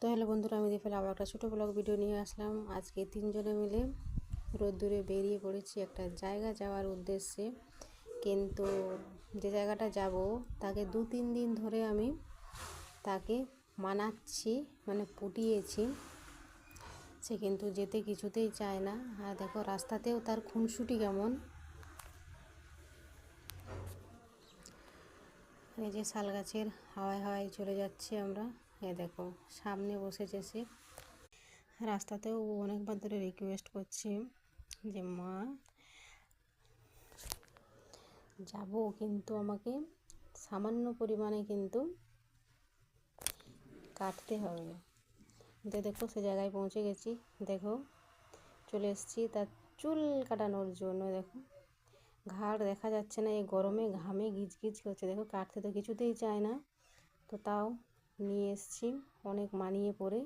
তো হ্যালো বন্ধুরা, আমি দীপালি আবার একটা ছোটো ব্লগ ভিডিও নিয়ে আসলাম। আজকে তিনজনে মিলে রোদ্দুরে বেরিয়ে পড়েছি একটা জায়গা যাওয়ার উদ্দেশ্যে। কিন্তু যে জায়গাটা যাব তাকে 2-3 দিন ধরে আমি তাকে মানাচ্ছি, মানে পটিয়েছি। সে কিন্তু যেতে কিছুতেই চায় না। আর দেখো রাস্তাতেও তার খুনসুটি কেমন। এই যে শাল গাছের হাওয়ায় হাওয়ায় চলে যাচ্ছি আমরা। দেখো সামনে বসেছে সে। রাস্তাতেও অনেকবার ধরে রিকোয়েস্ট করছে যে মা যাব, কিন্তু আমাকে সামান্য পরিমাণে কিন্তু কাটতে হবে। তো দেখো সে জায়গায় পৌঁছে গেছি। দেখো চলে এসেছি তার চুল কাটানোর জন্য। দেখো ঘাড় দেখা যাচ্ছে না, এই গরমে ঘামে গিজগিজ করছে। দেখো কাটতে তো কিছুতেই চায় না, তো তাও নিয়ে এসেছি অনেক মানিয়ে পড়ে।